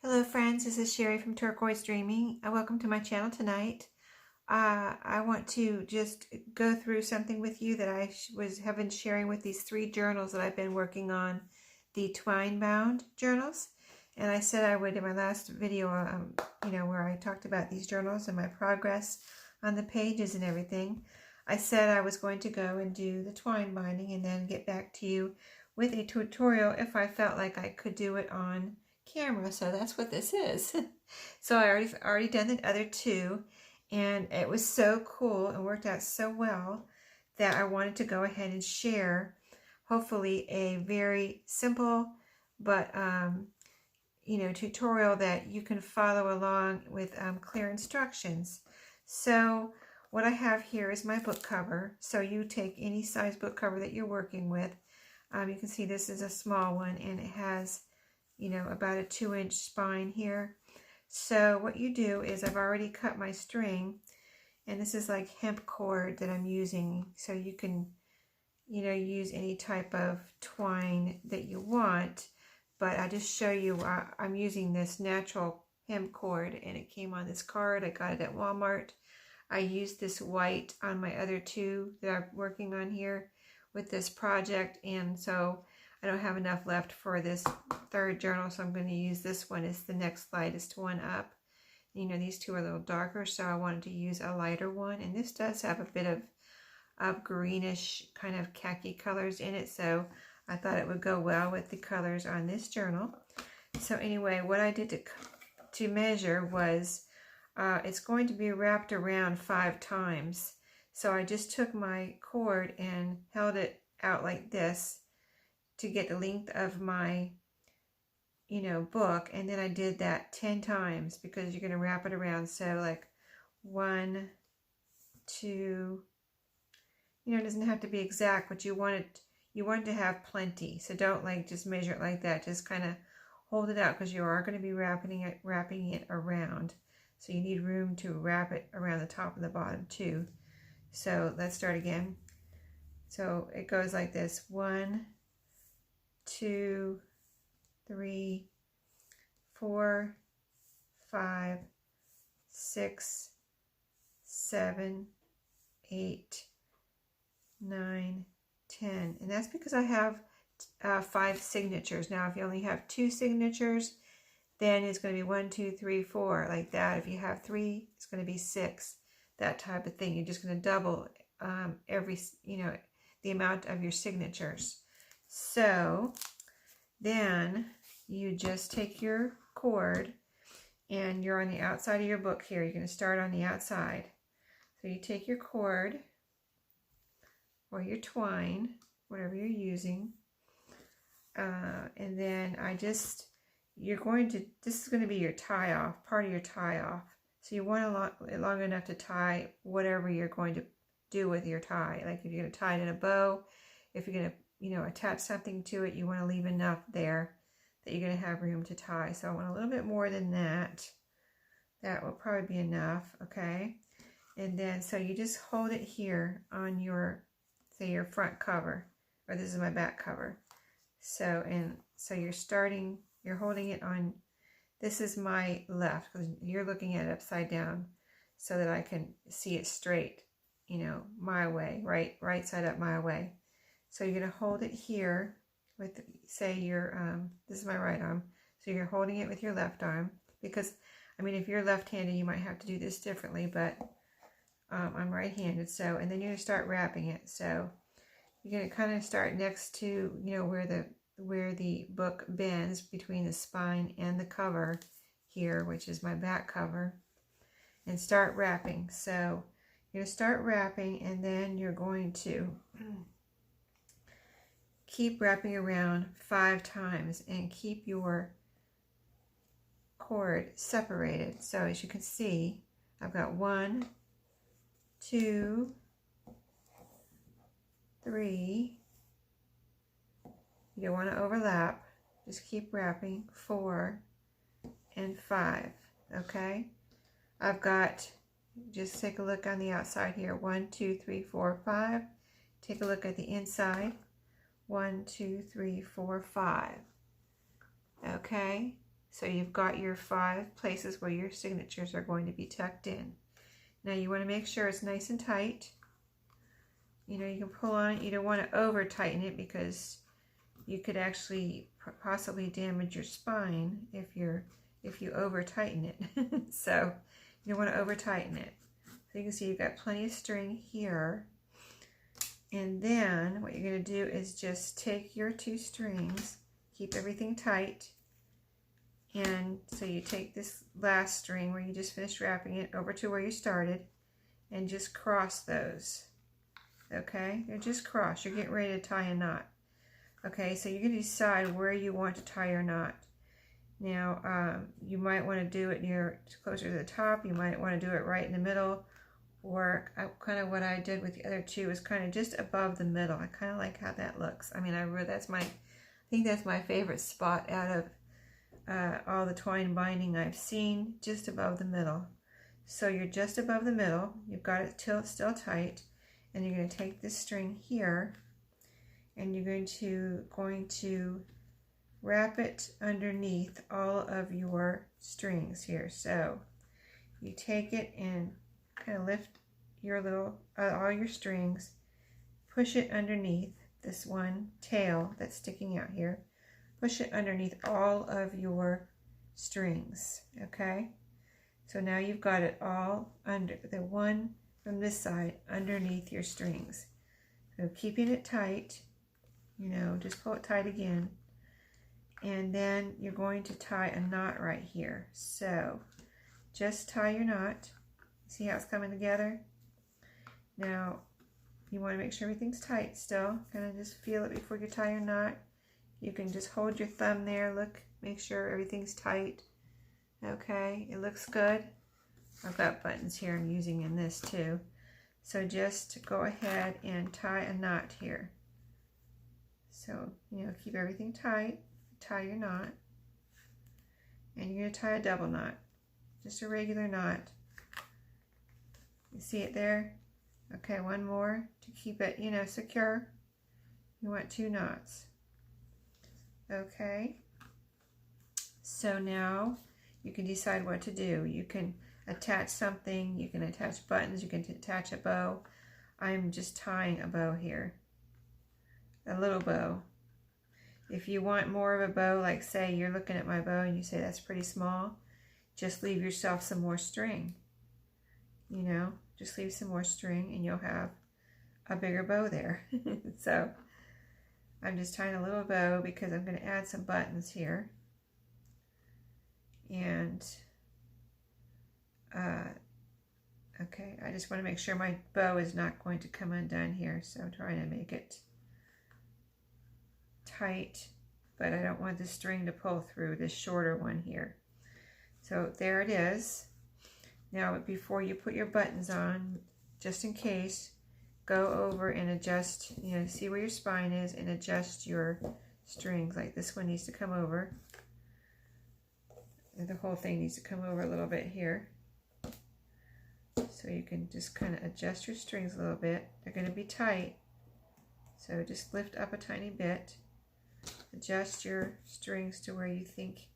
Hello friends, this is Sherry from Turquoise Dreaming. Welcome to my channel tonight. I want to just go through something with you that I have been sharing with these 3 journals that I've been working on, the twine bound journals. And I said I would in my last video, where I talked about these journals and my progress on the pages and everything. I said I was going to go and do the twine binding and then get back to you with a tutorial if I felt like I could do it on camera. So that's what this is. So I already done the other 2, and it was so cool and worked out so well that I wanted to go ahead and share hopefully a very simple but tutorial that you can follow along with clear instructions. So what I have here is my book cover. So you take any size book cover that you're working with. You can see this is a small one, and it has about a 2-inch spine here. So what you do is I've already cut my string, and this is like hemp cord that I'm using. So you can, use any type of twine that you want, but I just show you I'm using this natural hemp cord, and it came on this card. I got it at Walmart. I used this white on my other 2 that I'm working on here with this project, and so I don't have enough left for this 3rd journal, so I'm going to use this one. It's the next lightest one up. These 2 are a little darker, so I wanted to use a lighter one, and this does have a bit of greenish kind of khaki colors in it, so I thought it would go well with the colors on this journal. So anyway, what I did to measure was it's going to be wrapped around 5 times. So I just took my cord and held it out like this to get the length of my, book. And then I did that 10 times because you're going to wrap it around. So like 1, 2, it doesn't have to be exact, but you want it to have plenty. So don't just measure it like that. Just kind of hold it out because you are going to be wrapping it around. So you need room to wrap it around the top and the bottom too. So let's start again. So it goes like this: 1, 2, 3, 4, 5, 6, 7, 8, 9, 10. And that's because I have 5 signatures. Now, if you only have 2 signatures, then it's going to be 1, 2, 3, 4, like that. If you have 3, it's going to be 6, that type of thing. You're just going to double the amount of your signatures. So then you just take your cord, and you're on the outside of your book here. You're going to start on the outside. So you take your cord or your twine, whatever you're using, and then this is going to be your tie off, part of your tie off. So you want it long enough to tie whatever you're going to do with your tie. Like if you're going to tie it in a bow, if you're going to attach something to it, you want to leave enough there that you're going to have room to tie. So I want a little bit more than that. That will probably be enough, okay? And then so you just hold it here on your, say, your front cover, or this is my back cover. So you're holding it on, this is my left, because you're looking at it upside down so that I can see it straight, my way, right side up my way. So you're going to hold it here with, say, your, this is my right arm. So you're holding it with your left arm, because, if you're left-handed, you might have to do this differently, but I'm right-handed. So, and then you're going to start wrapping it. So you're going to kind of start next to, where the book bends between the spine and the cover here, which is my back cover, and start wrapping. So you're going to start wrapping, and then you're going to keep wrapping around 5 times and keep your cord separated. So as you can see, I've got 1, 2, 3. You don't want to overlap. Just keep wrapping. 4 and 5. Okay? I've got, just take a look on the outside here. 1, 2, 3, 4, 5. Take a look at the inside. 1, 2, 3, 4, 5. Okay? So you've got your 5 places where your signatures are going to be tucked in. Now you want to make sure it's nice and tight. You know, you can pull on it. You don't want to over tighten it because you could actually possibly damage your spine if you over tighten it. So you don't want to over tighten it. So you can see you've got plenty of string here. And then what you're going to do is just take your 2 strings, keep everything tight. And so you take this last string where you just finished wrapping it over to where you started and just cross those. Okay, you're just cross. You're getting ready to tie a knot. Okay, so you're going to decide where you want to tie your knot. Now, you might want to do it near closer to the top. You might want to do it right in the middle, or kind of what I did with the other 2 is kind of just above the middle. I kind of like how that looks. I mean, I think that's my favorite spot out of all the twine binding I've seen, just above the middle. So you're just above the middle. You've got it still tight, and you're going to take this string here, and you're going to wrap it underneath all of your strings here. So you take it and kind of lift your little all your strings, push it underneath this one tail that's sticking out here. Push it underneath all of your strings, okay? So now you've got it all under, the one from this side underneath your strings. So keeping it tight, you know, just pull it tight again. And then you're going to tie a knot right here. So just tie your knot. See how it's coming together? Now, you want to make sure everything's tight still. Kind of just feel it before you tie your knot. You can just hold your thumb there, look, make sure everything's tight. Okay, it looks good. I've got buttons here I'm using in this too. So just go ahead and tie a knot here. So, you know, keep everything tight, tie your knot. And you're going to tie a double knot, just a regular knot. You see it there? Okay, one more to keep it, you know, secure. You want 2 knots. Okay, so now you can decide what to do. You can attach something, you can attach buttons, you can attach a bow. I'm just tying a bow here, a little bow. If you want more of a bow, like say you're looking at my bow and you say that's pretty small, just leave yourself some more string. You know, just leave some more string and you'll have a bigger bow there. So I'm just tying a little bow because I'm going to add some buttons here. And, okay, I just want to make sure my bow is not going to come undone here. So I'm trying to make it tight, but I don't want the string to pull through, this shorter one here. So there it is. Now, before you put your buttons on, just in case, go over and adjust, you know, see where your spine is and adjust your strings. Like this one needs to come over. And the whole thing needs to come over a little bit here. So you can just kind of adjust your strings a little bit. They're going to be tight. So just lift up a tiny bit. Adjust your strings to where you think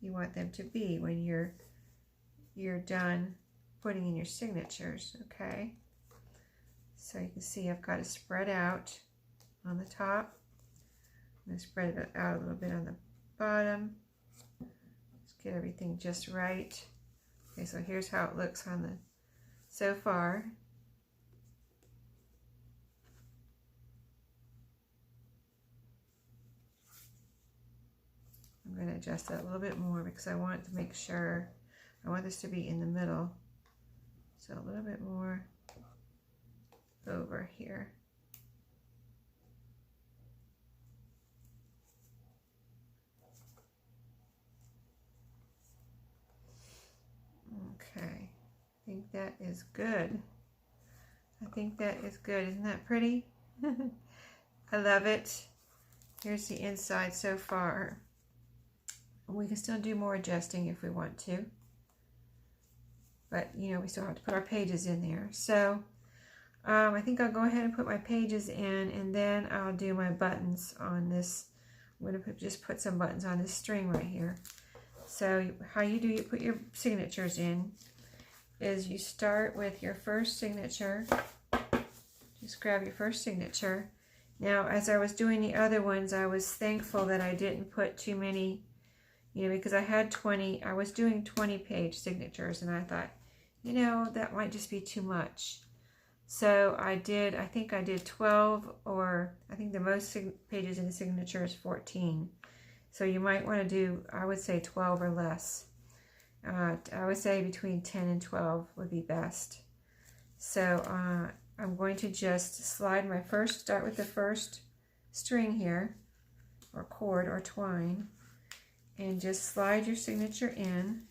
you want them to be when you're done putting in your signatures, okay? So you can see I've got it spread out on the top. I'm going to spread it out a little bit on the bottom. Let's get everything just right. Okay, so here's how it looks on the so far. I'm going to adjust that a little bit more because I want to make sure, I want this to be in the middle. So a little bit more over here. Okay, I think that is good. I think that is good. Isn't that pretty? I love it. Here's the inside so far. We can still do more adjusting if we want to. But, you know, we still have to put our pages in there. So, I think I'll go ahead and put my pages in, and then I'll do my buttons on this. I'm going to just put some buttons on this string right here. So how you put your signatures in is you start with your first signature. Just grab your first signature. Now, as I was doing the other ones, I was thankful that I didn't put too many, because I had 20, I was doing 20-page signatures, and I thought, that might just be too much. So I think I did 12, or I think the most pages in a signature is 14. So you might want to do, I would say 12 or less. I would say between 10 and 12 would be best. So I'm going to just start with the first string here, or cord or twine, and just slide your signature in.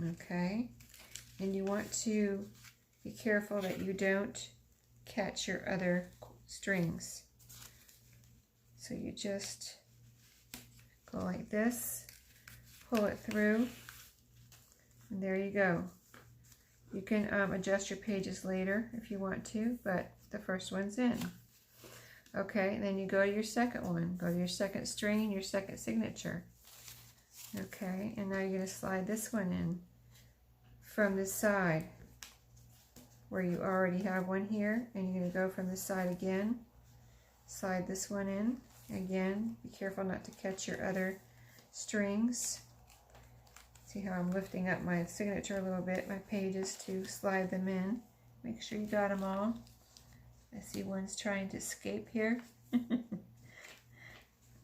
Okay, and you want to be careful that you don't catch your other strings. So you just go like this, pull it through, and there you go. You can adjust your pages later if you want to, but the first one's in. Okay, and then you go to your second one, go to your second string and your second signature. Okay, and now you're going to slide this one in from this side where you already have one here, and you're going to go from this side again, slide this one in again. Be careful not to catch your other strings. See how I'm lifting up my signature a little bit, my pages, to slide them in. Make sure you got them all. I see one's trying to escape here.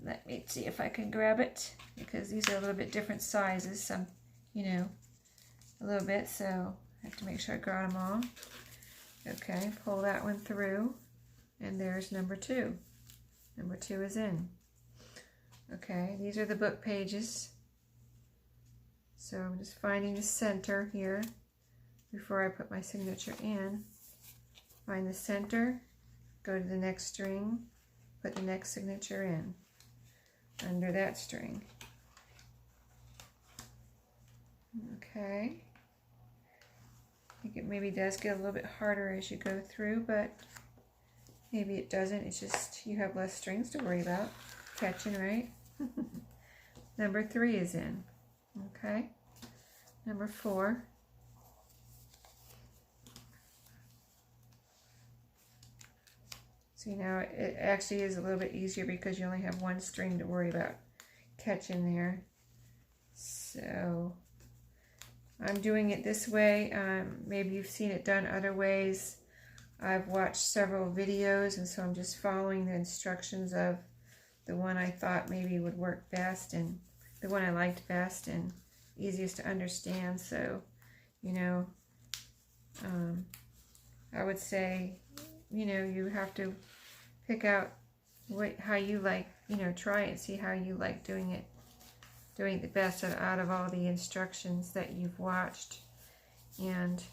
Let me see if I can grab it, because these are a little bit different sizes, some, a little bit, so I have to make sure I got them all. Okay, pull that one through, and there's number 2. Number 2 is in. Okay, these are the book pages. So I'm just finding the center here before I put my signature in. Find the center, go to the next string, put the next signature in under that string. Okay. I think it maybe does get a little bit harder as you go through, but maybe it doesn't. It's just you have less strings to worry about catching, right? Number 3 is in. Okay. Number 4. See, now it actually is a little bit easier because you only have one string to worry about catching there. So I'm doing it this way. Maybe you've seen it done other ways. I've watched several videos, and so I'm just following the instructions of the one I thought maybe would work best, and the one I liked best and easiest to understand. So, I would say, you have to pick out how you like, try it and see how you like doing it the best out of all the instructions that you've watched. And,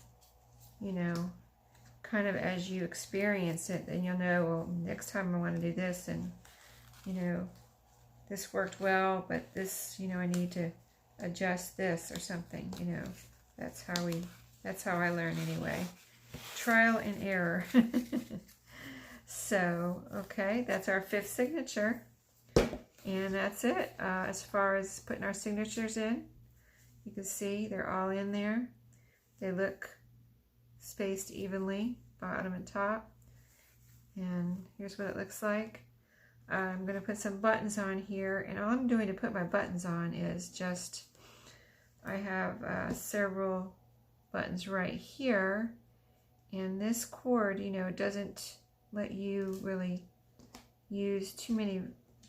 kind of as you experience it, then you'll know, well, next time I want to do this, and, this worked well, but this, I need to adjust this or something, That's how I learn anyway. Trial and error. So, okay, that's our 5th signature. And that's it. As far as putting our signatures in, you can see they're all in there. They look spaced evenly, bottom and top. And here's what it looks like. I'm going to put some buttons on here, and all I'm doing to put my buttons on is just, I have several buttons right here, and this cord, it doesn't let you really use too many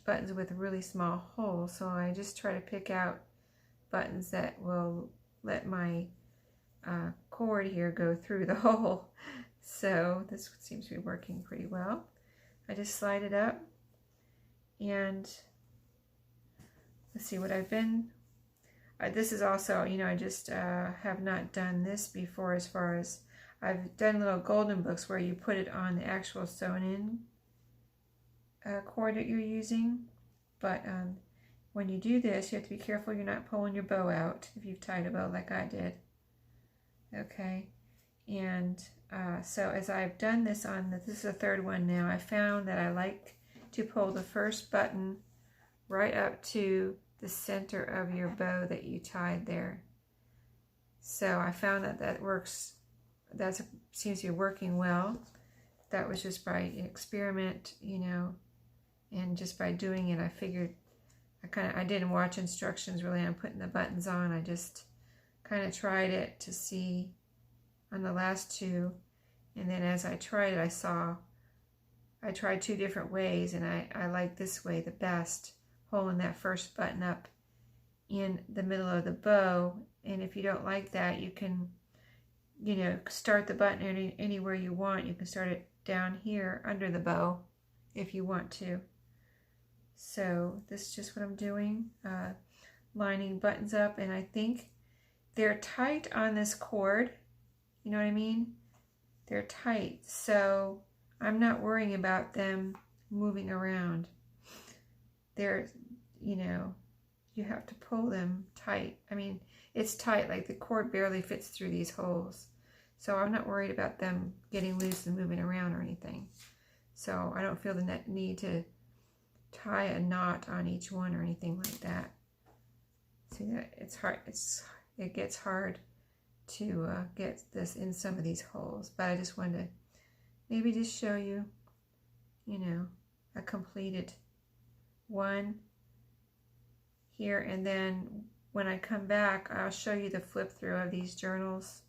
buttons with really small holes, so I just try to pick out buttons that will let my cord here go through the hole. So this seems to be working pretty well. I just slide it up, and let's see what I've been. This is also, I just have not done this before, as far as I've done little golden books where you put it on the actual sewn-in cord that you're using. But when you do this, you have to be careful you're not pulling your bow out if you've tied a bow like I did. Okay, and so as I've done this this is the 3rd one now, I found that I like to pull the first button right up to the center of your bow that you tied there. So I found that that works, that seems to be working well. That was just by experiment, you know, and just by doing it, I figured, I didn't watch instructions really on putting the buttons on. I just kind of tried it to see on the last two, and then as I tried it, I tried two different ways, and I like this way the best, pulling that first button up in the middle of the bow. And if you don't like that, you can, you know, start the button anywhere you want. You can start it down here under the bow if you want to. So this is just what I'm doing, lining buttons up, and I think they're tight on this cord, you know what I mean? They're tight, so I'm not worrying about them moving around. They're, you know, you have to pull them tight. I mean, it's tight, like the cord barely fits through these holes. So I'm not worried about them getting loose and moving around or anything. So I don't feel the need to tie a knot on each one or anything like that. See that it's hard. It gets hard to get this in some of these holes. But I just wanted to maybe just show you, you know, a completed one here, and then when I come back, I'll show you the flip through of these journals,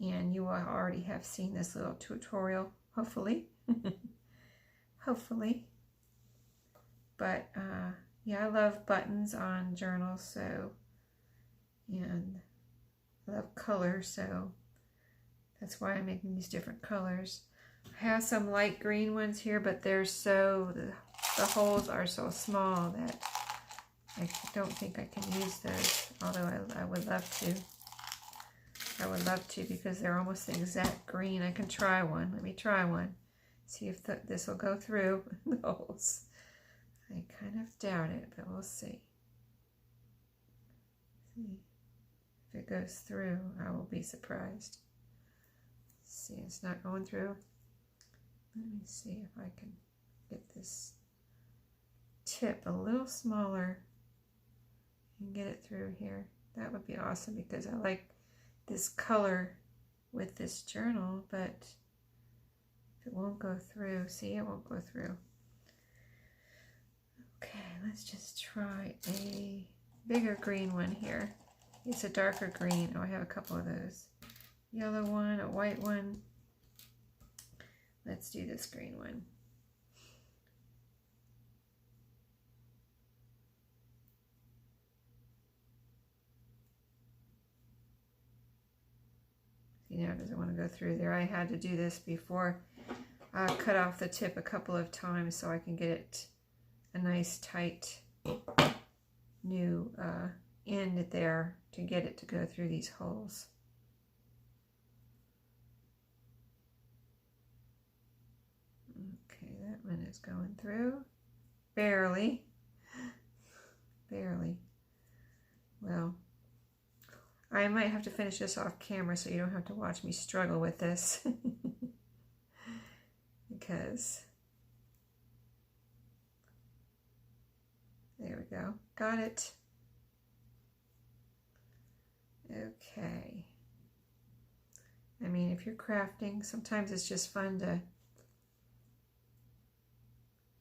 and you will already have seen this little tutorial, hopefully. Hopefully. But yeah, I love buttons on journals, so, and I love color, so that's why I'm making these different colors. I have some light green ones here, but they're so, the holes are so small that I don't think I can use those, although I would love to. I would love to, because they're almost the exact green. I can try one. Let me try one. See if this will go through the holes. I kind of doubt it, but we'll see. See if it goes through. I will be surprised. See, it's not going through. Let me see if I can get this tip a little smaller and get it through here. That would be awesome, because I like this color with this journal, but if it won't go through, see, it won't go through. Okay, let's just try a bigger green one here. It's a darker green. Oh, I have a couple of those. Yellow one, a white one. Let's do this green one. See, now it doesn't want to go through there. I had to do this before. I cut off the tip a couple of times so I can get it a nice tight new end there to get it to go through these holes. Okay, that one is going through. Barely. Barely. Well, I might have to finish this off camera so you don't have to watch me struggle with this. Because there we go. Got it. Okay. I mean, if you're crafting, sometimes it's just fun to,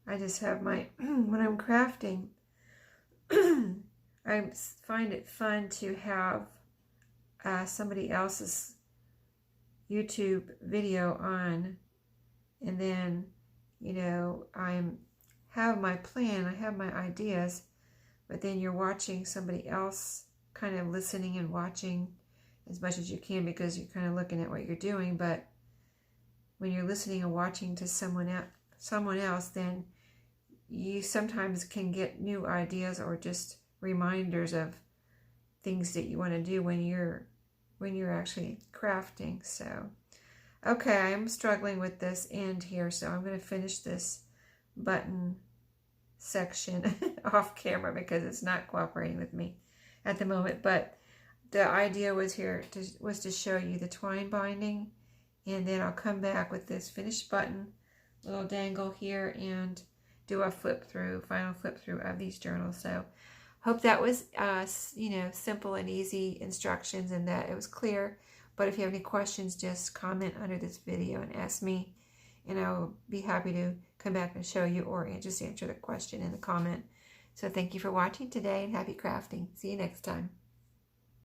I just have my, when I'm crafting, I find it fun to have somebody else's YouTube video on, and then, you know, I have my plan, I have my ideas, but then you're watching somebody else, kind of listening and watching as much as you can, because you're kind of looking at what you're doing. But when you're listening and watching to someone else, then you sometimes can get new ideas or just reminders of things that you want to do when you're actually crafting. So okay, I'm struggling with this end here, so I'm going to finish this button section off camera because it's not cooperating with me at the moment. But the idea was to show you the twine binding, and then I'll come back with this finished button, little dangle here, and do a final flip through of these journals. So hope that was, simple and easy instructions and that it was clear. But if you have any questions, just comment under this video and ask me, and I'll be happy to come back and show you or just answer the question in the comment. So thank you for watching today and happy crafting. See you next time.